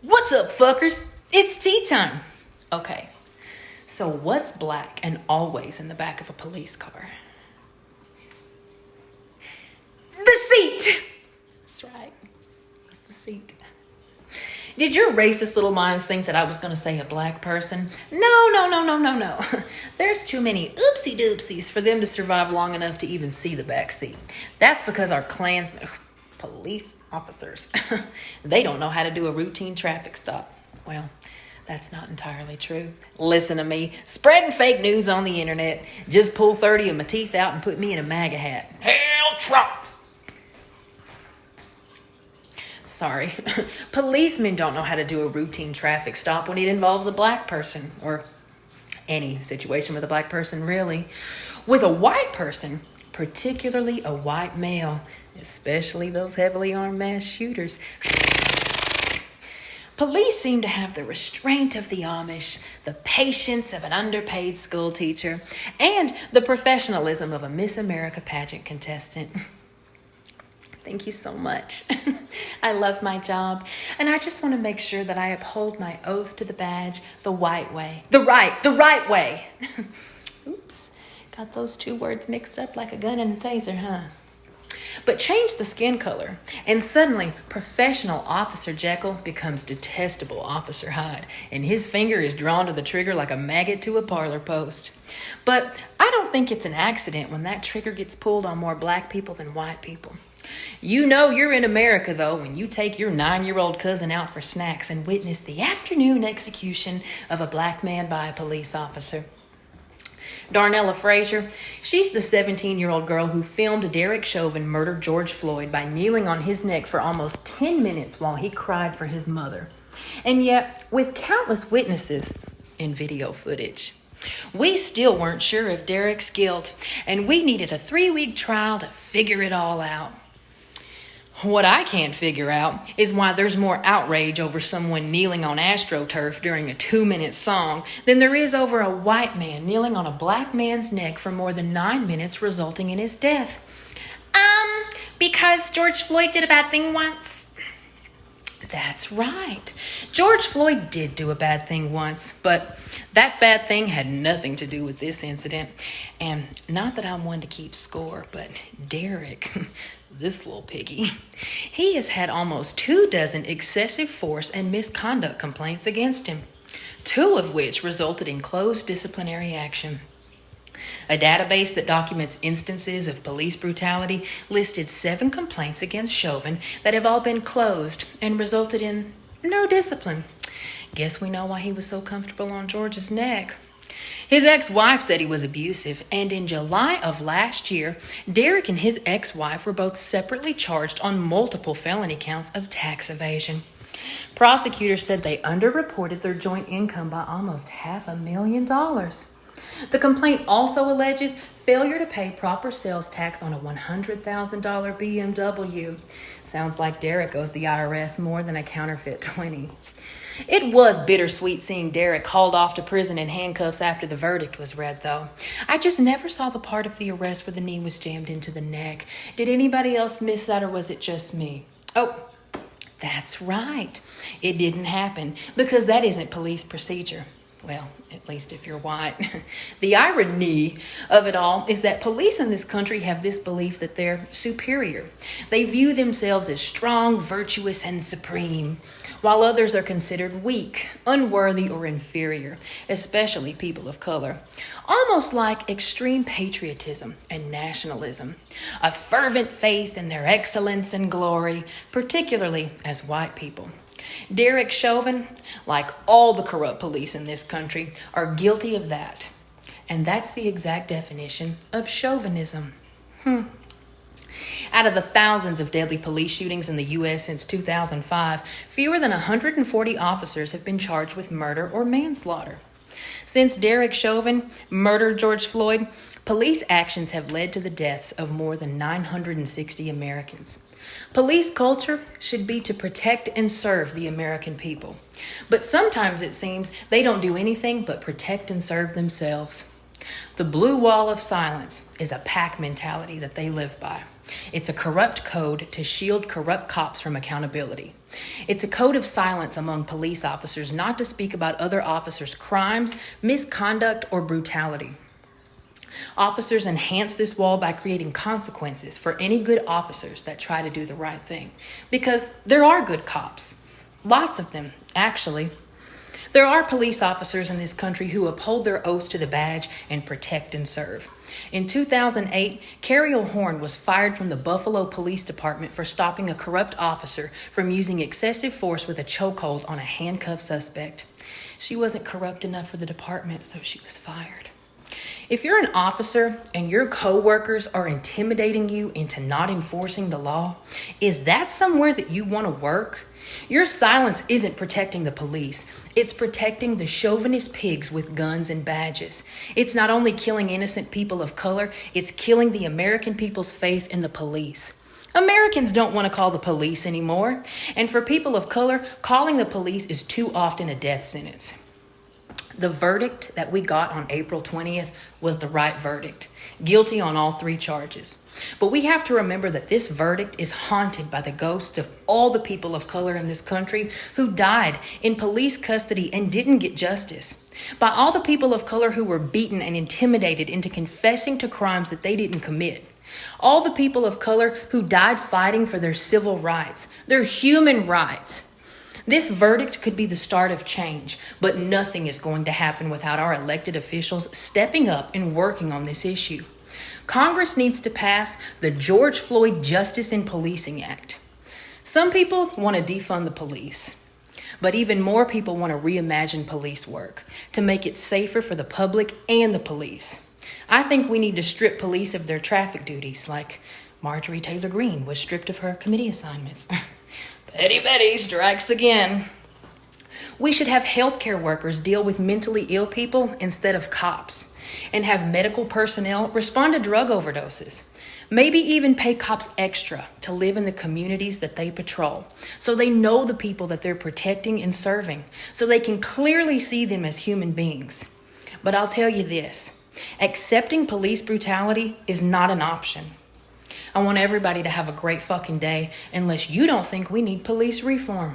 What's up, fuckers? It's tea time. Okay, so what's black and always in the back of a police car? The seat! That's right. It's the seat. Did your racist little minds think that I was going to say a black person? No. There's too many oopsie doopsies for them to survive long enough to even see the back seat. That's because our Klansmen, police officers, they don't know how to do a routine traffic stop. Well, that's not entirely true. Listen to me. Spreading fake news on the internet. Just pull 30 of my teeth out and put me in a MAGA hat. Hail Trump! Sorry. Policemen don't know how to do a routine traffic stop when it involves a black person, or any situation with a black person, really. With a white person, particularly a white male, especially those heavily armed mass shooters, police seem to have the restraint of the Amish, the patience of an underpaid school teacher, and the professionalism of a Miss America pageant contestant. Thank you so much. I love my job, and I just want to make sure that I uphold my oath to the badge the white way. The right way. Oops, got those two words mixed up like a gun and a taser, huh? But change the skin color, and suddenly professional Officer Jekyll becomes detestable Officer Hyde, and his finger is drawn to the trigger like a maggot to a parlor post. But I don't think it's an accident when that trigger gets pulled on more black people than white people. You know you're in America, though, when you take your 9-year-old cousin out for snacks and witness the afternoon execution of a black man by a police officer. Darnella Frazier, she's the 17-year-old girl who filmed Derek Chauvin murder George Floyd by kneeling on his neck for almost 10 minutes while he cried for his mother. And yet, with countless witnesses and video footage, we still weren't sure of Derek's guilt, and we needed a 3-week trial to figure it all out. What I can't figure out is why there's more outrage over someone kneeling on AstroTurf during a 2-minute song than there is over a white man kneeling on a black man's neck for more than 9 minutes, resulting in his death. Because George Floyd did a bad thing once. That's right. George Floyd did do a bad thing once, but that bad thing had nothing to do with this incident. And not that I'm one to keep score, but Derek, this little piggy, he has had almost 24 excessive force and misconduct complaints against him, 2 of which resulted in closed disciplinary action. A database that documents instances of police brutality listed 7 complaints against Chauvin that have all been closed and resulted in no discipline. Guess we know why he was so comfortable on George's neck. His ex-wife said he was abusive, and in July of last year, Derek and his ex-wife were both separately charged on multiple felony counts of tax evasion. Prosecutors said they underreported their joint income by almost $500,000. The complaint also alleges failure to pay proper sales tax on a $100,000 BMW. Sounds like Derek owes the IRS more than a counterfeit 20. It was bittersweet seeing Derek hauled off to prison in handcuffs after the verdict was read, though. I just never saw the part of the arrest where the knee was jammed into the neck. Did anybody else miss that, or was it just me? Oh, that's right. It didn't happen, because that isn't police procedure. Well, at least if you're white. The irony of it all is that police in this country have this belief that they're superior. They view themselves as strong, virtuous, and supreme, while others are considered weak, unworthy, or inferior, especially people of color. Almost like extreme patriotism and nationalism, a fervent faith in their excellence and glory, particularly as white people. Derek Chauvin, like all the corrupt police in this country, are guilty of that. And that's the exact definition of chauvinism. Out of the thousands of deadly police shootings in the U.S. since 2005, fewer than 140 officers have been charged with murder or manslaughter. Since Derek Chauvin murdered George Floyd, police actions have led to the deaths of more than 960 Americans. Police culture should be to protect and serve the American people. But sometimes it seems they don't do anything but protect and serve themselves. The blue wall of silence is a pack mentality that they live by. It's a corrupt code to shield corrupt cops from accountability. It's a code of silence among police officers not to speak about other officers' crimes, misconduct, or brutality. Officers enhance this wall by creating consequences for any good officers that try to do the right thing. Because there are good cops. Lots of them, actually. There are police officers in this country who uphold their oath to the badge and protect and serve. In 2008, Carriel Horn was fired from the Buffalo Police Department for stopping a corrupt officer from using excessive force with a chokehold on a handcuffed suspect. She wasn't corrupt enough for the department, so she was fired. If you're an officer and your co-workers are intimidating you into not enforcing the law, is that somewhere that you want to work? Your silence isn't protecting the police. It's protecting the chauvinist pigs with guns and badges. It's not only killing innocent people of color, it's killing the American people's faith in the police. Americans don't want to call the police anymore. And for people of color, calling the police is too often a death sentence. The verdict that we got on April 20th was the right verdict. Guilty on all 3 charges. But we have to remember that this verdict is haunted by the ghosts of all the people of color in this country who died in police custody and didn't get justice. By all the people of color who were beaten and intimidated into confessing to crimes that they didn't commit. All the people of color who died fighting for their civil rights, their human rights. This verdict could be the start of change, but nothing is going to happen without our elected officials stepping up and working on this issue. Congress needs to pass the George Floyd Justice in Policing Act. Some people want to defund the police, but even more people want to reimagine police work to make it safer for the public and the police. I think we need to strip police of their traffic duties, like Marjorie Taylor Greene was stripped of her committee assignments. Betty strikes again. We should have healthcare workers deal with mentally ill people instead of cops, and have medical personnel respond to drug overdoses. Maybe even pay cops extra to live in the communities that they patrol, so they know the people that they're protecting and serving, so they can clearly see them as human beings. But I'll tell you this, accepting police brutality is not an option. I want everybody to have a great fucking day, unless you don't think we need police reform.